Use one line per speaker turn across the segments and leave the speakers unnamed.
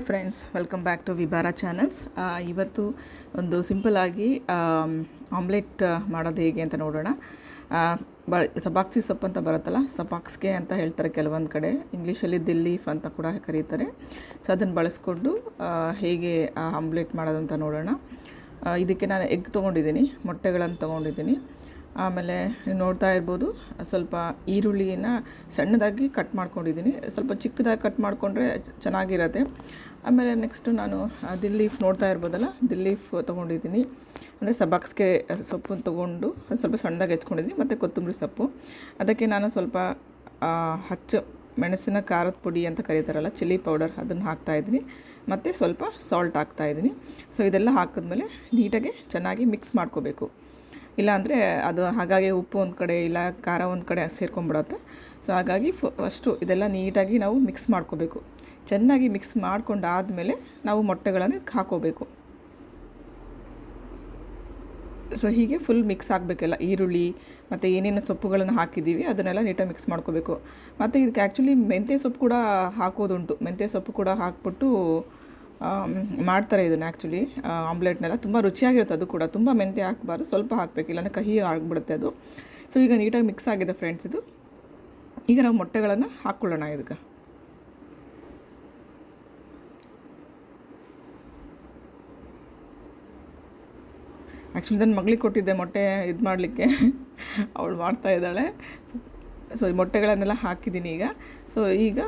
Friends, welcome back to ವಿಭಾರ channels. ಇವತ್ತು ಒಂದು ಸಿಂಪಲ್ ಆಗಿ ಆಮ್ಲೆಟ್ ಮಾಡೋದು ಹೇಗೆ ಅಂತ ನೋಡೋಣ. ಸಬಾಕ್ಸಿ ಸೊಪ್ಪು ಅಂತ ಬರುತ್ತಲ್ಲ, ಸಬಾಕ್ಸ್ಗೆ ಅಂತ ಹೇಳ್ತಾರೆ ಕೆಲವೊಂದು ಕಡೆ, ಇಂಗ್ಲೀಷಲ್ಲಿ ದಿಲ್ ಲೀಫ್ ಅಂತ ಕೂಡ ಕರೀತಾರೆ. ಸೊ ಅದನ್ನು ಬಳಸ್ಕೊಂಡು ಹೇಗೆ ಆಮ್ಲೆಟ್ ಮಾಡೋದು ಅಂತ ನೋಡೋಣ. ಇದಕ್ಕೆ ನಾನು ಎಗ್ ತೊಗೊಂಡಿದ್ದೀನಿ, ಮೊಟ್ಟೆಗಳನ್ನು ತೊಗೊಂಡಿದ್ದೀನಿ. ಆಮೇಲೆ ನೋಡ್ತಾ ಇರ್ಬೋದು, ಸ್ವಲ್ಪ ಈರುಳ್ಳಿಯನ್ನು ಸಣ್ಣದಾಗಿ ಕಟ್ ಮಾಡ್ಕೊಂಡಿದ್ದೀನಿ. ಸ್ವಲ್ಪ ಚಿಕ್ಕದಾಗಿ ಕಟ್ ಮಾಡಿಕೊಂಡ್ರೆ ಚೆನ್ನಾಗಿರುತ್ತೆ. ಆಮೇಲೆ ನೆಕ್ಸ್ಟು ನಾನು ದಿಲ್ ಲೀಫ್ ನೋಡ್ತಾ ಇರ್ಬೋದಲ್ಲ, ದಿಲ್ ಲೀಫ್ ತೊಗೊಂಡಿದ್ದೀನಿ. ಅಂದರೆ ಸಬಾಕ್ಸ್ಗೆ ಸೊಪ್ಪು ತೊಗೊಂಡು ಅದು ಸ್ವಲ್ಪ ಸಣ್ಣದಾಗಿ ಹೆಚ್ಕೊಂಡಿದ್ದೀನಿ. ಮತ್ತು ಕೊತ್ತಂಬರಿ ಸೊಪ್ಪು, ಅದಕ್ಕೆ ನಾನು ಸ್ವಲ್ಪ ಹಚ್ಚು ಮೆಣಸಿನ ಖಾರದ ಪುಡಿ ಅಂತ ಕರೀತಾರಲ್ಲ, ಚಿಲ್ಲಿ ಪೌಡರ್, ಅದನ್ನು ಹಾಕ್ತಾಯಿದ್ದೀನಿ. ಮತ್ತು ಸ್ವಲ್ಪ ಸಾಲ್ಟ್ ಹಾಕ್ತಾಯಿದ್ದೀನಿ. ಸೊ ಇದೆಲ್ಲ ಹಾಕಿದ್ಮೇಲೆ ನೀಟಾಗಿ ಚೆನ್ನಾಗಿ ಮಿಕ್ಸ್ ಮಾಡ್ಕೋಬೇಕು. ಇಲ್ಲಾಂದರೆ ಅದು ಹಾಗಾಗಿ ಉಪ್ಪು ಒಂದು ಕಡೆ ಇಲ್ಲ ಖಾರ ಒಂದು ಕಡೆ ಸೇರ್ಕೊಂಡ್ಬಿಡುತ್ತೆ. ಸೊ ಹಾಗಾಗಿ ಫಸ್ಟು ಇದೆಲ್ಲ ನೀಟಾಗಿ ನಾವು ಮಿಕ್ಸ್ ಮಾಡ್ಕೋಬೇಕು. ಚೆನ್ನಾಗಿ ಮಿಕ್ಸ್ ಮಾಡ್ಕೊಂಡಾದಮೇಲೆ ನಾವು ಮೊಟ್ಟೆಗಳನ್ನು ಹಾಕೋಬೇಕು. ಸೊ ಹೀಗೆ ಫುಲ್ ಮಿಕ್ಸ್ ಆಗಬೇಕೆಲ್ಲ, ಈರುಳ್ಳಿ ಮತ್ತು ಏನೇನು ಸೊಪ್ಪುಗಳನ್ನು ಹಾಕಿದ್ದೀವಿ ಅದನ್ನೆಲ್ಲ ನೀಟಾಗಿ ಮಿಕ್ಸ್ ಮಾಡ್ಕೋಬೇಕು. ಮತ್ತು ಇದಕ್ಕೆ ಆ್ಯಕ್ಚುಲಿ ಮೆಂತ್ಯ ಸೊಪ್ಪು ಕೂಡ ಹಾಕೋದುಂಟು. ಮೆಂತ್ಯ ಸೊಪ್ಪು ಕೂಡ ಹಾಕ್ಬಿಟ್ಟು ಮಾಡ್ತಾರೆ ಇದನ್ನು. ಆ್ಯಕ್ಚುಲಿ ಆಮ್ಲೆಟ್ನೆಲ್ಲ ತುಂಬ ರುಚಿಯಾಗಿರುತ್ತೆ. ಅದು ಕೂಡ ತುಂಬ ಮೆಂತ್ಯ ಹಾಕಬಾರ್ದು, ಸ್ವಲ್ಪ ಹಾಕಬೇಕು, ಇಲ್ಲಾಂದರೆ ಕಹಿ ಆಗಿಬಿಡುತ್ತೆ ಅದು. ಸೊ ಈಗ ನೀಟಾಗಿ ಮಿಕ್ಸ್ ಆಗಿದೆ ಫ್ರೆಂಡ್ಸ್ ಇದು. ಈಗ ನಾವು ಮೊಟ್ಟೆಗಳನ್ನು ಹಾಕ್ಕೊಳ್ಳೋಣ ಇದಕ್ಕೆ. ಆ್ಯಕ್ಚುಲಿ ನನ್ನ ಮಗಳಿಗೆ ಕೊಟ್ಟಿದ್ದೆ ಮೊಟ್ಟೆ ಇದು ಮಾಡಲಿಕ್ಕೆ, ಅವಳು ಮಾಡ್ತಾಯಿದ್ದಾಳೆ. ಸೊ ಈ ಮೊಟ್ಟೆಗಳನ್ನೆಲ್ಲ ಹಾಕಿದ್ದೀನಿ ಈಗ. ಸೊ ಈಗ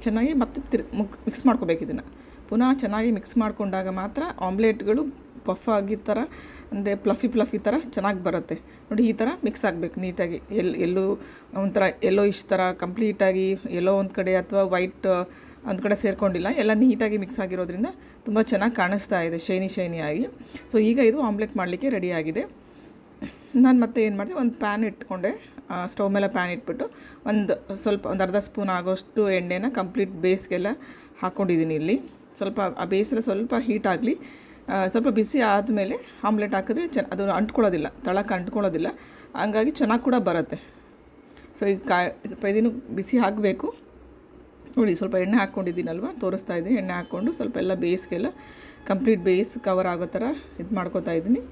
ಚೆನ್ನಾಗಿ ಮತ್ತೆ ಮಿಕ್ಸ್ ಮಾಡ್ಕೋಬೇಕು ಇದನ್ನು. ಪುನಃ ಚೆನ್ನಾಗಿ ಮಿಕ್ಸ್ ಮಾಡಿಕೊಂಡಾಗ ಮಾತ್ರ ಆಮ್ಲೆಟ್ಗಳು ಪಫ್ ಆಗಿ ಥರ, ಅಂದರೆ ಪ್ಲಫಿ ಥರ ಚೆನ್ನಾಗಿ ಬರುತ್ತೆ ನೋಡಿ. ಈ ಥರ ಮಿಕ್ಸ್ ಆಗಬೇಕು ನೀಟಾಗಿ. ಎಲ್ಲೂ ಒಂಥರ ಎಲ್ಲೋ ಇಷ್ಟು ಥರ ಕಂಪ್ಲೀಟಾಗಿ ಎಲ್ಲೋ ಒಂದು ಕಡೆ ಅಥವಾ ವೈಟ್ ಒಂದು ಕಡೆ ಸೇರಿಕೊಂಡಿಲ್ಲ, ಎಲ್ಲ ನೀಟಾಗಿ ಮಿಕ್ಸ್ ಆಗಿರೋದ್ರಿಂದ ತುಂಬ ಚೆನ್ನಾಗಿ ಕಾಣಿಸ್ತಾ ಇದೆ, ಶೈನಿಯಾಗಿ. ಸೊ ಈಗ ಇದು ಆಮ್ಲೆಟ್ ಮಾಡಲಿಕ್ಕೆ ರೆಡಿಯಾಗಿದೆ. ನಾನು ಮತ್ತೆ ಏನು ಮಾಡಿದೆ, ಒಂದು ಪ್ಯಾನ್ ಇಟ್ಕೊಂಡೆ, ಸ್ಟವ್ ಮೇಲೆ ಪ್ಯಾನ್ ಇಟ್ಬಿಟ್ಟು ಒಂದು ಅರ್ಧ ಸ್ಪೂನ್ ಆಗೋಷ್ಟು ಎಣ್ಣೆನ ಕಂಪ್ಲೀಟ್ ಬೇಸ್ಗೆಲ್ಲ ಹಾಕ್ಕೊಂಡಿದ್ದೀನಿ ಇಲ್ಲಿ. ಸ್ವಲ್ಪ ಆ ಬೇಸೆಲ್ಲ ಸ್ವಲ್ಪ ಹೀಟ್ ಆಗಲಿ, ಸ್ವಲ್ಪ ಬಿಸಿ ಆದಮೇಲೆ ಆಮ್ಲೆಟ್ ಹಾಕಿದ್ರೆ ಅದು ಅಂಟ್ಕೊಳ್ಳೋದಿಲ್ಲ, ತಳಕ್ಕೆ ಅಂಟ್ಕೊಳ್ಳೋದಿಲ್ಲ, ಹಂಗಾಗಿ ಚೆನ್ನಾಗಿ ಕೂಡ ಬರುತ್ತೆ. ಸೊ ಈಗ ಸ್ವಲ್ಪ ಇದನ್ನು ಬಿಸಿ ಹಾಕಬೇಕು ನೋಡಿ. ಸ್ವಲ್ಪ ಎಣ್ಣೆ ಹಾಕ್ಕೊಂಡಿದ್ದೀನಲ್ವ, ತೋರಿಸ್ತಾ ಇದ್ದೀನಿ. ಎಣ್ಣೆ ಹಾಕ್ಕೊಂಡು ಸ್ವಲ್ಪ ಎಲ್ಲ ಬೇಸ್ಗೆಲ್ಲ ಕಂಪ್ಲೀಟ್ ಬೇಸ್ ಕವರ್ ಆಗೋ ಥರ ಇದು ಮಾಡ್ಕೋತಾ ಇದ್ದೀನಿ.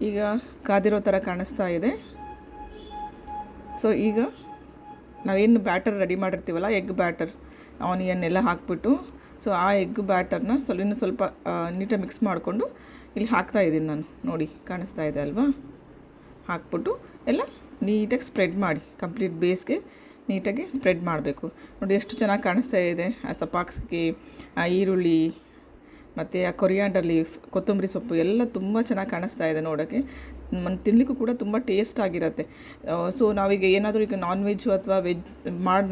ಈಗ ಕಾದಿರೋ ಥರ ಕಾಣಿಸ್ತಾ ಇದೆ. ಸೊ ಈಗ ನಾವೇನು ಬ್ಯಾಟರ್ ರೆಡಿ ಮಾಡಿರ್ತೀವಲ್ಲ, ಎಗ್ ಬ್ಯಾಟರ್, ಆನಿಯನ್ ಎಲ್ಲ ಹಾಕ್ಬಿಟ್ಟು, ಸೊ ಆ ಎಗ್ ಬ್ಯಾಟರ್ನ ಇನ್ನೂ ಸ್ವಲ್ಪ ನೀಟಾಗಿ ಮಿಕ್ಸ್ ಮಾಡಿಕೊಂಡು ಇಲ್ಲಿ ಹಾಕ್ತಾಯಿದ್ದೀನಿ ನಾನು. ನೋಡಿ ಕಾಣಿಸ್ತಾ ಇದೆ ಅಲ್ವಾ? ಹಾಕ್ಬಿಟ್ಟು ಎಲ್ಲ ನೀಟಾಗಿ ಸ್ಪ್ರೆಡ್ ಮಾಡಿ, ಕಂಪ್ಲೀಟ್ ಬೇಸ್ಗೆ ನೀಟಾಗಿ ಸ್ಪ್ರೆಡ್ ಮಾಡಬೇಕು. ನೋಡಿ ಎಷ್ಟು ಚೆನ್ನಾಗಿ ಕಾಣಿಸ್ತಾ ಇದೆ. ಆ ಸಪಾಕ್ಸ್ಗೆ, ಆ ಈರುಳ್ಳಿ ಮತ್ತು ಆ ಕೊರಿಯಾಂಡರ್ ಲೀಫ್, ಕೊತ್ತಂಬರಿ ಸೊಪ್ಪು ಎಲ್ಲ ತುಂಬ ಚೆನ್ನಾಗಿ ಕಾಣಿಸ್ತಾ ಇದೆ ನೋಡೋಕ್ಕೆ. ತಿನ್ನಲಿಕ್ಕೂ ಕೂಡ ತುಂಬ ಟೇಸ್ಟ್ ಆಗಿರುತ್ತೆ. ಸೊ ನಾವೀಗ ಏನಾದರೂ ಈಗ ನಾನ್ ವೆಜ್ ಅಥವಾ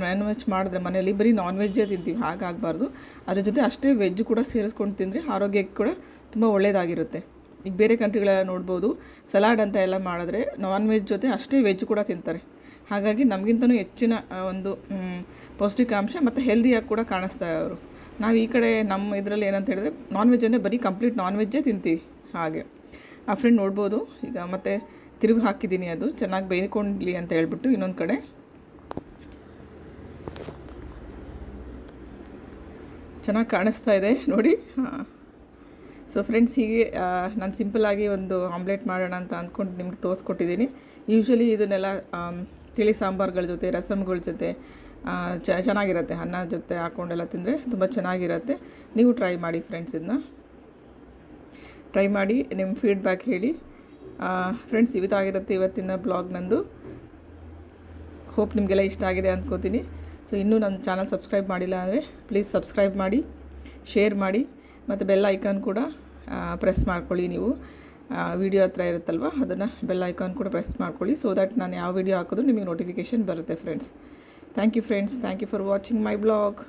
ನಾನ್ ವೆಜ್ ಮಾಡಿದ್ರೆ ಮನೆಯಲ್ಲಿ ಬರೀ ನಾನ್ ವೆಜ್ಜೇ ತಿಂತೀವಿ, ಹಾಗಾಗಬಾರ್ದು. ಅದ್ರ ಜೊತೆ ಅಷ್ಟೇ ವೆಜ್ ಕೂಡ ಸೇರಿಸ್ಕೊಂಡು ತಿಂದರೆ ಆರೋಗ್ಯಕ್ಕೆ ಕೂಡ ತುಂಬ ಒಳ್ಳೆಯದಾಗಿರುತ್ತೆ. ಈಗ ಬೇರೆ ಕಂಟ್ರಿಗಳೆಲ್ಲ ನೋಡ್ಬೋದು, ಸಲಾಡ್ ಅಂತ ಎಲ್ಲ ಮಾಡಿದ್ರೆ ನಾನ್ ವೆಜ್ ಜೊತೆ ಅಷ್ಟೇ ವೆಜ್ ಕೂಡ ತಿಂತಾರೆ. ಹಾಗಾಗಿ ನಮಗಿಂತಲೂ ಹೆಚ್ಚಿನ ಒಂದು ಪೌಷ್ಟಿಕಾಂಶ ಮತ್ತು ಹೆಲ್ದಿಯಾಗಿ ಕೂಡ ಕಾಣಿಸ್ತಾರೆ ಅವರು. ನಾವು ಈ ಕಡೆ ನಮ್ಮ ಇದರಲ್ಲಿ ಏನಂತ ಹೇಳಿದ್ರೆ ನಾನ್ ವೆಜ್ ಅಂದರೆ ಬರೀ ಕಂಪ್ಲೀಟ್ ನಾನ್ ವೆಜ್ಜೇ ತಿಂತೀವಿ. ಹಾಗೆ ಆ ಫ್ರೆಂಡ್ ನೋಡ್ಬೋದು. ಈಗ ಮತ್ತೆ ತಿರುಗಿ ಹಾಕಿದ್ದೀನಿ, ಅದು ಚೆನ್ನಾಗಿ ಬೇಯ್ಕೊಳ್ಳಿ ಅಂತ ಹೇಳ್ಬಿಟ್ಟು. ಇನ್ನೊಂದು ಕಡೆ ಚೆನ್ನಾಗಿ ಕಾಣಿಸ್ತಾ ಇದೆ ನೋಡಿ. ಸೊ ಫ್ರೆಂಡ್ಸ್, ಹೀಗೆ ನಾನು ಸಿಂಪಲ್ಲಾಗಿ ಒಂದು ಆಮ್ಲೆಟ್ ಮಾಡೋಣ ಅಂತ ಅಂದ್ಕೊಂಡು ನಿಮ್ಗೆ ತೋರಿಸ್ಕೊಟ್ಟಿದ್ದೀನಿ. ಯೂಶ್ವಲಿ ಇದನ್ನೆಲ್ಲ ತಿಳಿ ಸಾಂಬಾರುಗಳ ಜೊತೆ, ರಸಮ್ಗಳ ಜೊತೆ ಚೆನ್ನಾಗಿರುತ್ತೆ. ಅನ್ನ ಜೊತೆ ಹಾಕ್ಕೊಂಡೆಲ್ಲ ತಿಂದರೆ ತುಂಬ ಚೆನ್ನಾಗಿರುತ್ತೆ. ನೀವು ಟ್ರೈ ಮಾಡಿ ಫ್ರೆಂಡ್ಸ್, ಇದನ್ನ ಟ್ರೈ ಮಾಡಿ ನಿಮ್ಮ ಫೀಡ್ಬ್ಯಾಕ್ ಹೇಳಿ ಫ್ರೆಂಡ್ಸ್. ಇವತ್ತಾಗಿರುತ್ತೆ ಇವತ್ತಿನ ಬ್ಲಾಗ್ ನಂದು. ಹೋಪ್ ನಿಮಗೆಲ್ಲ ಇಷ್ಟ ಆಗಿದೆ ಅಂದ್ಕೋತೀನಿ. ಸೊ ಇನ್ನೂ ನನ್ನ ಚಾನಲ್ ಸಬ್ಸ್ಕ್ರೈಬ್ ಮಾಡಿಲ್ಲ ಅಂದರೆ ಪ್ಲೀಸ್ ಸಬ್ಸ್ಕ್ರೈಬ್ ಮಾಡಿ, ಶೇರ್ ಮಾಡಿ, ಮತ್ತು ಬೆಲ್ ಐಕಾನ್ ಕೂಡ ಪ್ರೆಸ್ ಮಾಡ್ಕೊಳ್ಳಿ. ನೀವು ವಿಡಿಯೋ ಹತ್ರ ಇರುತ್ತಲ್ವ, ಅದನ್ನು ಬೆಲ್ ಐಕಾನ್ ಕೂಡ ಪ್ರೆಸ್ ಮಾಡ್ಕೊಳ್ಳಿ. ಸೊ ದ್ಯಾಟ್ ನಾನು ಯಾವ ವಿಡಿಯೋ ಹಾಕಿದ್ರು ನಿಮಗೆ ನೋಟಿಫಿಕೇಷನ್ ಬರುತ್ತೆ friends. Thank you friends, thank you for watching my blog.